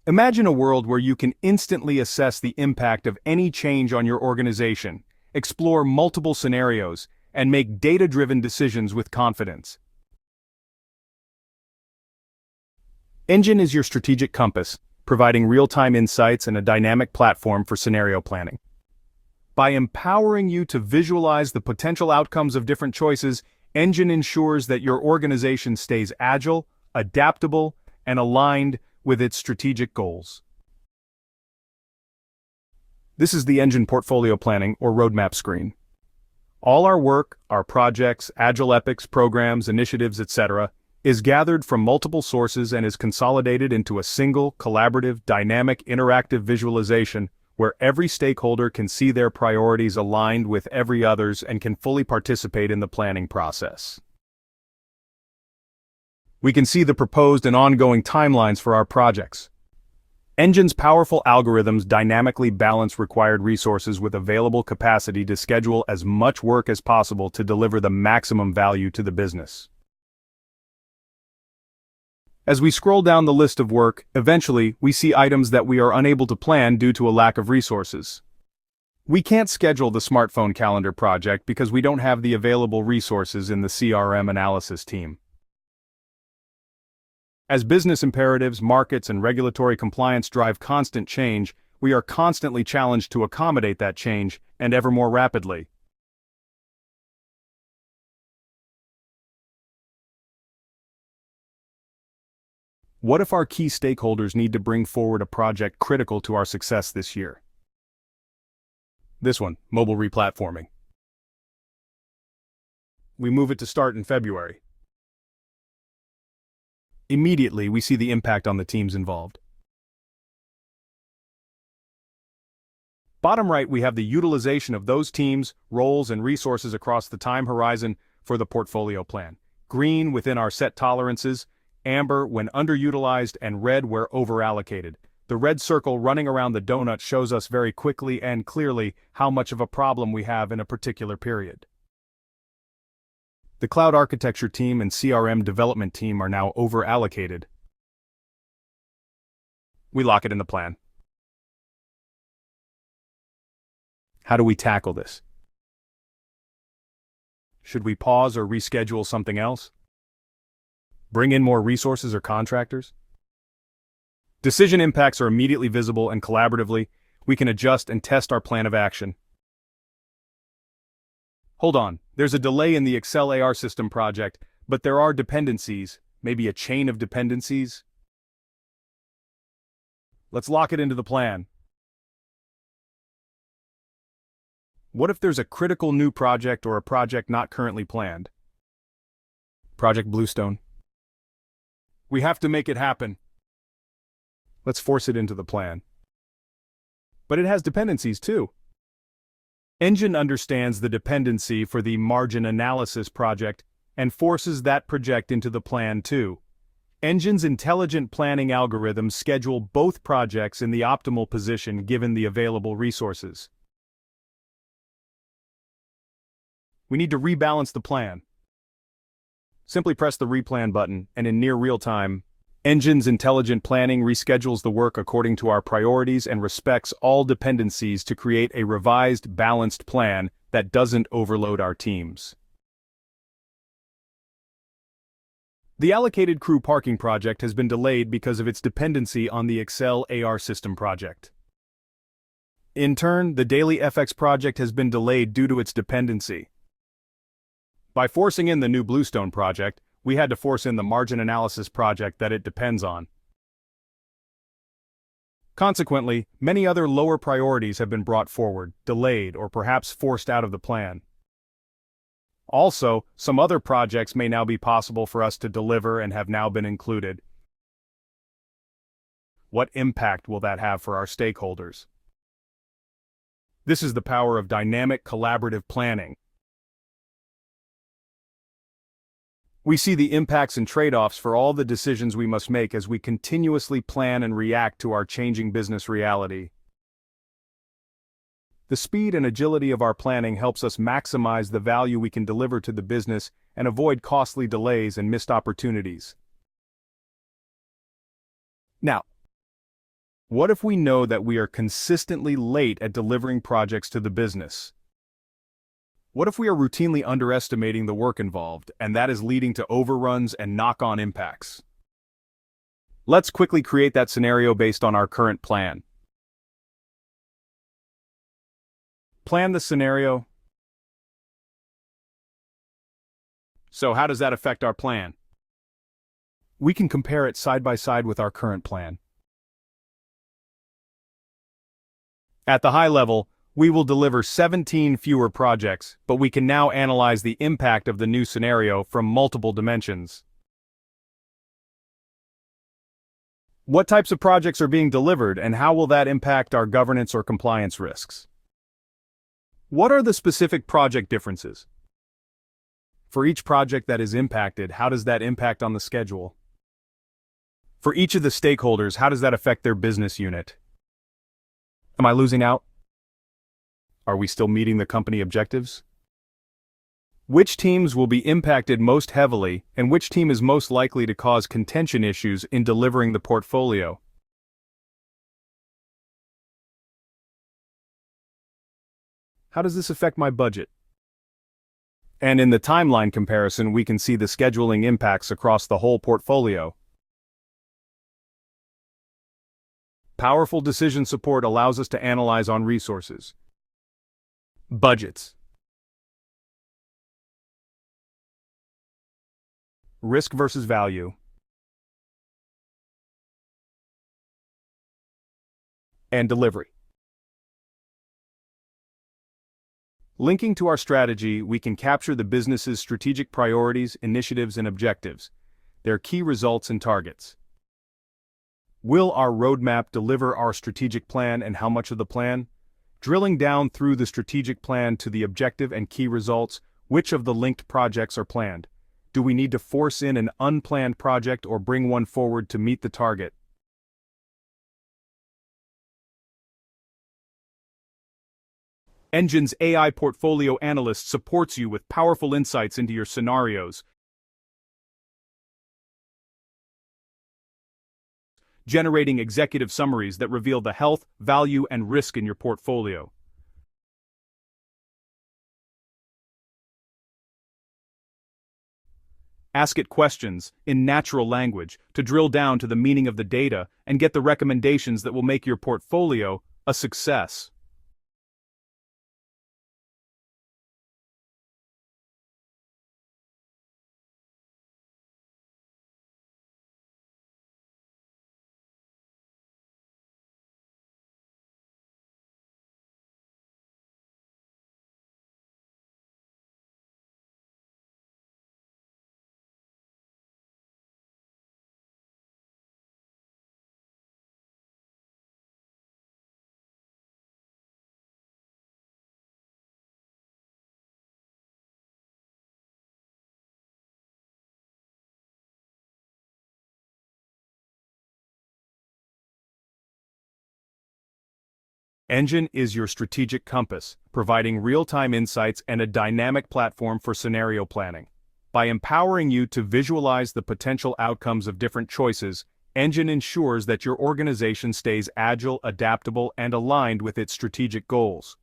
Imagine a world where you can instantly assess the impact of any change on your organization, explore multiple scenarios, and make data-driven decisions with confidence. Engine is your strategic compass, providing real-time insights and a dynamic platform for scenario planning. By empowering you to visualize the potential outcomes of different choices, Engine ensures that your organization stays agile, adaptable, and aligned with its strategic goals. This is the Engine portfolio planning or roadmap screen. All our work, our projects, Agile epics, programs, initiatives, etc., is gathered from multiple sources and is consolidated into a single, collaborative, dynamic, interactive visualization where every stakeholder can see their priorities aligned with every other's and can fully participate in the planning process. We can see the proposed and ongoing timelines for our projects. Engine's powerful algorithms dynamically balance required resources with available capacity to schedule as much work as possible to deliver the maximum value to the business. As we scroll down the list of work, eventually we see items that we are unable to plan due to a lack of resources. We can't schedule the smartphone calendar project because we don't have the available resources in the CRM analysis team. As business imperatives, markets, and regulatory compliance drive constant change, we are constantly challenged to accommodate that change, and ever more rapidly. What if our key stakeholders need to bring forward a project critical to our success this year? This one, mobile replatforming. We move it to start in February. Immediately, we see the impact on the teams involved. Bottom right, we have the utilization of those teams, roles, and resources across the time horizon for the portfolio plan. Green within our set tolerances, amber when underutilized, and red where overallocated. The red circle running around the donut shows us very quickly and clearly how much of a problem we have in a particular period. The cloud architecture team and CRM development team are now overallocated. We lock it in the plan. How do we tackle this? Should we pause or reschedule something else? Bring in more resources or contractors? Decision impacts are immediately visible and collaboratively, we can adjust and test our plan of action. Hold on, there's a delay in the Excel AR system project, but there are dependencies, maybe a chain of dependencies. Let's lock it into the plan. What if there's a critical new project or a project not currently planned? Project Bluestone. We have to make it happen. Let's force it into the plan. But it has dependencies too. Engine understands the dependency for the margin analysis project and forces that project into the plan too. Engine's intelligent planning algorithms schedule both projects in the optimal position given the available resources. We need to rebalance the plan. Simply press the Replan button, and in near real time, Engine's intelligent planning reschedules the work according to our priorities and respects all dependencies to create a revised, balanced plan that doesn't overload our teams. The allocated crew parking project has been delayed because of its dependency on the Excel AR system project. In turn, the daily FX project has been delayed due to its dependency. By forcing in the new Bluestone project, we had to force in the margin analysis project that it depends on. Consequently, many other lower priorities have been brought forward, delayed, or perhaps forced out of the plan. Also, some other projects may now be possible for us to deliver and have now been included. What impact will that have for our stakeholders? This is the power of dynamic collaborative planning. We see the impacts and trade-offs for all the decisions we must make as we continuously plan and react to our changing business reality. The speed and agility of our planning helps us maximize the value we can deliver to the business and avoid costly delays and missed opportunities. Now, What if we know that we are consistently late at delivering projects to the business? What if we are routinely underestimating the work involved, and that is leading to overruns and knock-on impacts? Let's quickly create that scenario based on our current plan. Plan the scenario. So how does that affect our plan? We can compare it side by side with our current plan. At the high level, we will deliver 17 fewer projects, but we can now analyze the impact of the new scenario from multiple dimensions. What types of projects are being delivered, and how will that impact our governance or compliance risks? What are the specific project differences? For each project that is impacted, how does that impact on the schedule? For each of the stakeholders, how does that affect their business unit? Am I losing out? Are we still meeting the company objectives? Which teams will be impacted most heavily, and which team is most likely to cause contention issues in delivering the portfolio? How does this affect my budget? And in the timeline comparison, we can see the scheduling impacts across the whole portfolio. Powerful decision support allows us to analyze on resources. Budgets. Risk versus value. And delivery. Linking to our strategy, we can capture the business's strategic priorities, initiatives, and objectives, their key results and targets. Will our roadmap deliver our strategic plan, and how much of the plan? Drilling down through the strategic plan to the objective and key results, which of the linked projects are planned? Do we need to force in an unplanned project or bring one forward to meet the target? Engine's AI Portfolio Analyst supports you with powerful insights into your scenarios, generating executive summaries that reveal the health, value, and risk in your portfolio. Ask it questions in natural language to drill down to the meaning of the data and get the recommendations that will make your portfolio a success. Engine is your strategic compass, providing real-time insights and a dynamic platform for scenario planning. By empowering you to visualize the potential outcomes of different choices, Engine ensures that your organization stays agile, adaptable, and aligned with its strategic goals.